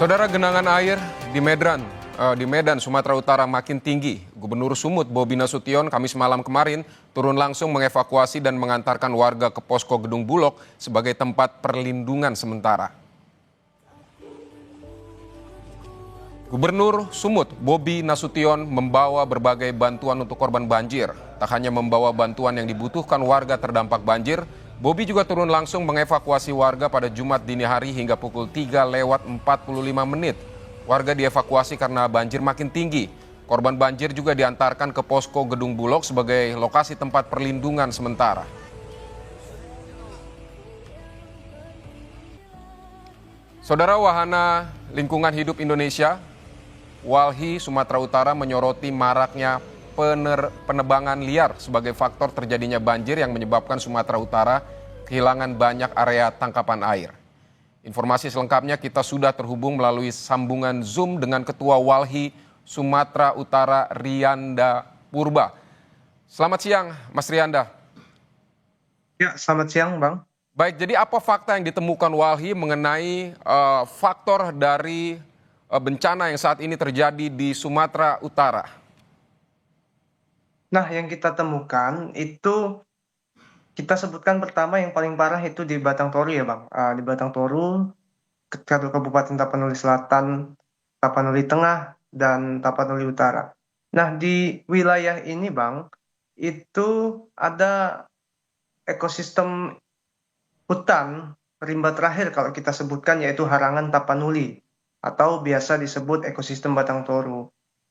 Saudara, genangan air di Medan, Sumatera Utara makin tinggi. Gubernur Sumut Bobi Nasution Kamis malam kemarin turun langsung mengevakuasi dan mengantarkan warga ke posko Gedung Bulog sebagai tempat perlindungan sementara. Gubernur Sumut Bobi Nasution membawa berbagai bantuan untuk korban banjir. Tak hanya membawa bantuan yang dibutuhkan warga terdampak banjir, Bobi juga turun langsung mengevakuasi warga pada Jumat dini hari hingga pukul 3:45. Warga dievakuasi karena banjir makin tinggi. Korban banjir juga diantarkan ke posko Gedung Bulog sebagai lokasi tempat perlindungan sementara. Saudara, Wahana Lingkungan Hidup Indonesia, WALHI Sumatera Utara menyoroti maraknya penebangan liar sebagai faktor terjadinya banjir yang menyebabkan Sumatera Utara kehilangan banyak area tangkapan air. Informasi selengkapnya kita sudah terhubung melalui sambungan Zoom dengan Ketua WALHI Sumatera Utara, Rianda Purba. Selamat siang, Mas Rianda. Ya, selamat siang, Bang. Baik, jadi apa fakta yang ditemukan WALHI mengenai faktor dari bencana yang saat ini terjadi di Sumatera Utara? Nah, yang kita temukan itu kita sebutkan pertama yang paling parah itu di Batang Toru ya, Bang. Di Batang Toru, Kabupaten Tapanuli Selatan, Tapanuli Tengah, dan Tapanuli Utara. Nah, di wilayah ini, Bang, itu ada ekosistem hutan rimba terakhir kalau kita sebutkan yaitu Harangan Tapanuli atau biasa disebut ekosistem Batang Toru.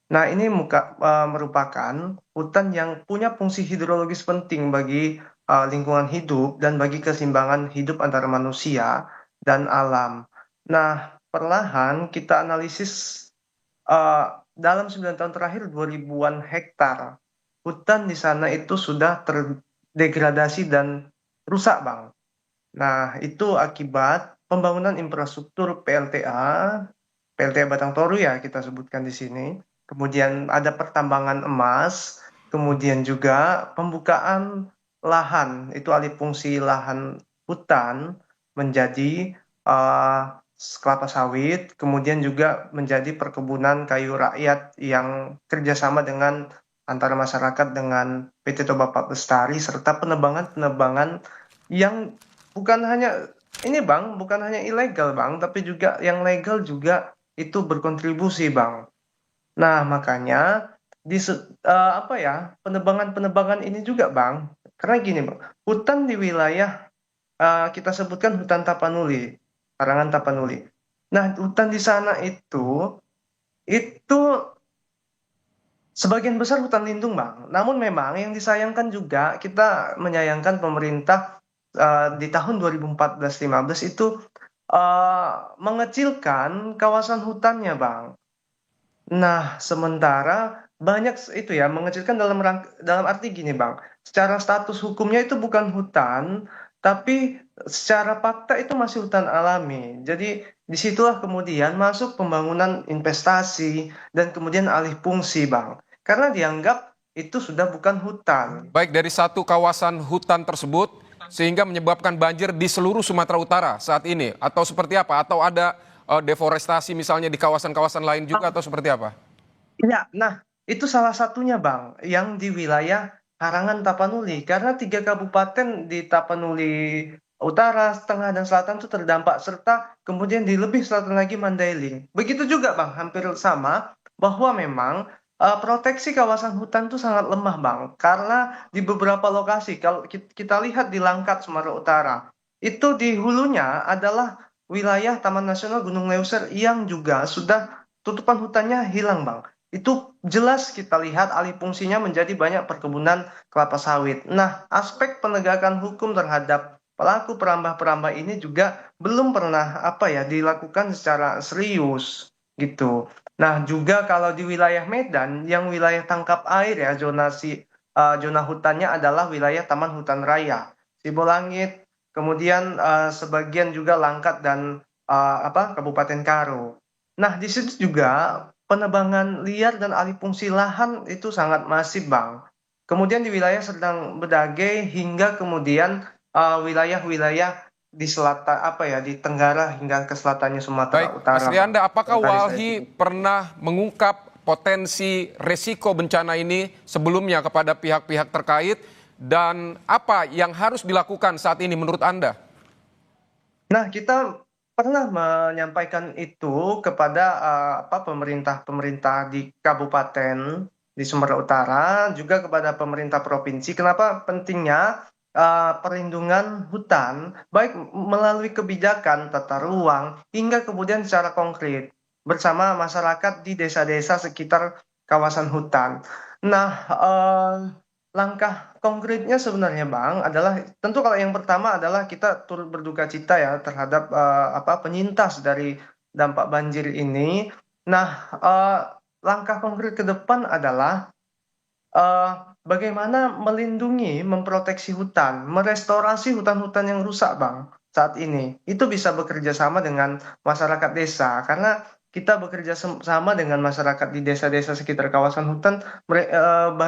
Nah, ini merupakan hutan yang punya fungsi hidrologis penting bagi lingkungan hidup dan bagi keseimbangan hidup antara manusia dan alam. Nah, perlahan kita analisis dalam 9 tahun terakhir 2000-an hektar hutan di sana itu sudah terdegradasi dan rusak, Bang. Nah, itu akibat pembangunan infrastruktur PLTA Batang Toru ya kita sebutkan di sini. Kemudian ada pertambangan emas, kemudian juga pembukaan lahan, itu alih fungsi lahan hutan menjadi eh, kelapa sawit, kemudian juga menjadi perkebunan kayu rakyat yang kerjasama dengan antara masyarakat dengan PT Toba Pak Lestari serta penebangan-penebangan yang bukan hanya ini Bang, bukan hanya ilegal Bang, tapi juga yang legal juga itu berkontribusi Bang. Nah, makanya apa ya, penebangan-penebangan ini juga Bang, karena gini Bang, hutan di wilayah kita sebutkan hutan Tapanuli, Karangan Tapanuli. Nah, hutan di sana itu sebagian besar hutan lindung, Bang. Namun memang yang disayangkan juga kita menyayangkan pemerintah di tahun 2014-15 itu mengecilkan kawasan hutannya, Bang. Nah, sementara banyak itu ya mengecilkan dalam arti gini, Bang. Secara status hukumnya itu bukan hutan, tapi secara fakta itu masih hutan alami. Jadi disitulah kemudian masuk pembangunan investasi dan kemudian alih fungsi, Bang. Karena dianggap itu sudah bukan hutan. Baik, dari satu kawasan hutan tersebut sehingga menyebabkan banjir di seluruh Sumatera Utara saat ini, atau seperti apa? Atau ada deforestasi misalnya di kawasan-kawasan lain juga, atau seperti apa? Ya, nah itu salah satunya Bang, yang di wilayah Harangan Tapanuli. Karena 3 kabupaten di Tapanuli Utara, Tengah, dan Selatan itu terdampak. Serta kemudian di lebih selatan lagi Mandailing. Begitu juga Bang, hampir sama bahwa memang proteksi kawasan hutan itu sangat lemah Bang. Karena di beberapa lokasi, kalau kita lihat di Langkat, Sumatera Utara, itu di hulunya adalah wilayah Taman Nasional Gunung Leuser yang juga sudah tutupan hutannya hilang Bang. Itu jelas kita lihat alih fungsinya menjadi banyak perkebunan kelapa sawit. Nah, aspek penegakan hukum terhadap pelaku perambah-perambah ini juga belum pernah dilakukan secara serius gitu. Nah, juga kalau di wilayah Medan yang wilayah tangkap air ya zona hutannya adalah wilayah Taman Hutan Raya Sibolangit, kemudian sebagian juga Langkat dan Kabupaten Karo. Nah, di situ juga penebangan liar dan alih fungsi lahan itu sangat masif, Bang. Kemudian di wilayah Serdang Bedagai hingga kemudian wilayah-wilayah di selatan apa ya di tenggara hingga ke selatannya Sumatera Baik, Mas Utara, Bang. Rianda, apakah Yang tadi saya Walhi sebutkan. pernah mengungkap potensi resiko bencana ini sebelumnya kepada pihak-pihak terkait dan apa yang harus dilakukan saat ini menurut Anda? Nah, kita pernah menyampaikan itu kepada pemerintah-pemerintah di kabupaten di Sumatera Utara, juga kepada pemerintah provinsi. Kenapa pentingnya perlindungan hutan, baik melalui kebijakan tata ruang hingga kemudian secara konkret bersama masyarakat di desa-desa sekitar kawasan hutan. Nah, langkah konkretnya sebenarnya Bang adalah tentu kalau yang pertama adalah kita turut berduka cita ya terhadap penyintas dari dampak banjir ini. Nah, langkah konkret ke depan adalah eh, bagaimana melindungi, memproteksi hutan, merestorasi hutan-hutan yang rusak, Bang, saat ini. Itu bisa bekerja sama dengan masyarakat desa, karena kita bekerja sama dengan masyarakat di desa-desa sekitar kawasan hutan.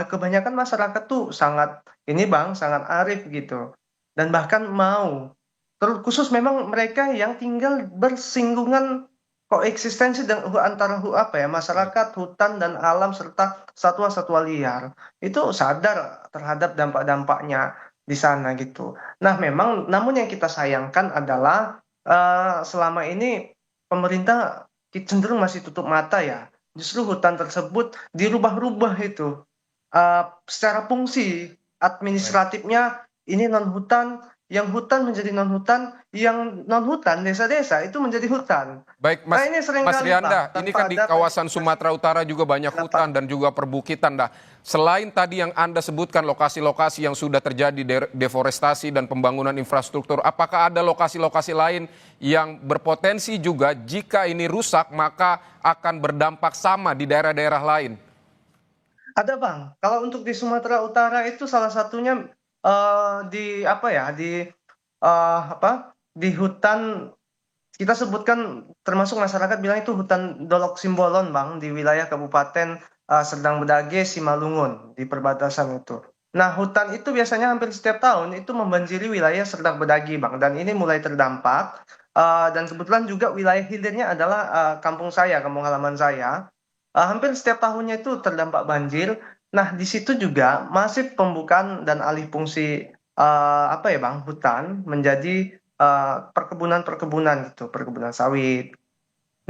Kebanyakan masyarakat tuh sangat ini, Bang, sangat arif gitu, dan bahkan mau. Terkhusus memang mereka yang tinggal bersinggungan koeksistensi dan antara Baik. masyarakat, hutan dan alam serta satwa-satwa liar itu sadar terhadap dampak-dampaknya di sana gitu. Nah, memang namun yang kita sayangkan adalah selama ini pemerintah cenderung masih tutup mata ya. Justru hutan tersebut dirubah-rubah itu secara fungsi Baik. administratifnya ini non hutan, yang hutan menjadi non hutan, yang non hutan desa-desa itu menjadi hutan. Baik, Nah, Mas ini Mas seringkali Rianda, Bang, ini kan tanpa di ada kawasan verifikasi. Sumatera Utara juga banyak hutan Kenapa? dan juga perbukitan. Nah, selain tadi yang Anda sebutkan lokasi-lokasi yang sudah terjadi deforestasi dan pembangunan infrastruktur, apakah ada lokasi-lokasi lain yang berpotensi juga jika ini rusak maka akan berdampak sama di daerah-daerah lain? Ada Bang, kalau untuk di Sumatera Utara itu salah satunya di apa ya, di hutan kita sebutkan termasuk masyarakat bilang itu hutan Dolok Simbolon Bang di wilayah Kabupaten Serdang Bedage Simalungun di perbatasan itu. Nah, hutan itu biasanya hampir setiap tahun itu membanjiri wilayah Serdang Bedage Bang, dan ini mulai terdampak. Dan kebetulan juga wilayah hilirnya adalah kampung saya, kampung halaman saya. Hampir setiap tahunnya itu terdampak banjir. Nah, di situ juga masif pembukaan dan alih fungsi Bang, hutan menjadi perkebunan-perkebunan gitu, perkebunan sawit.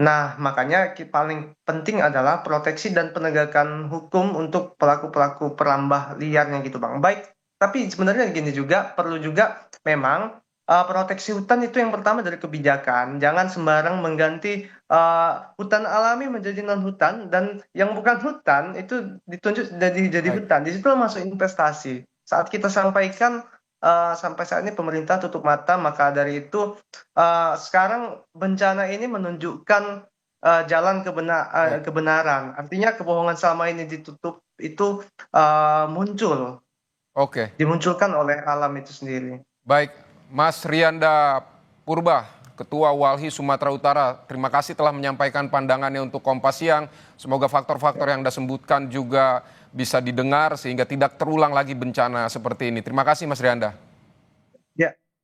Nah, makanya paling penting adalah proteksi dan penegakan hukum untuk pelaku-pelaku perambah liarnya gitu, Bang. Baik, tapi sebenarnya gini juga, perlu juga memang proteksi hutan itu yang pertama dari kebijakan. Jangan sembarang mengganti hutan alami menjadi non-hutan, dan yang bukan hutan itu ditunjuk jadi Baik. hutan. Di situ masuk investasi. Saat kita sampaikan sampai saat ini pemerintah tutup mata, maka dari itu sekarang bencana ini menunjukkan jalan Baik. kebenaran. Artinya kebohongan selama ini ditutup itu muncul, Oke. dimunculkan oleh alam itu sendiri. Baik, Mas Rianda Purba, Ketua Walhi Sumatera Utara, terima kasih telah menyampaikan pandangannya untuk Kompas Siang. Semoga faktor-faktor yang Anda sebutkan juga bisa didengar sehingga tidak terulang lagi bencana seperti ini. Terima kasih Mas Rianda. Ya.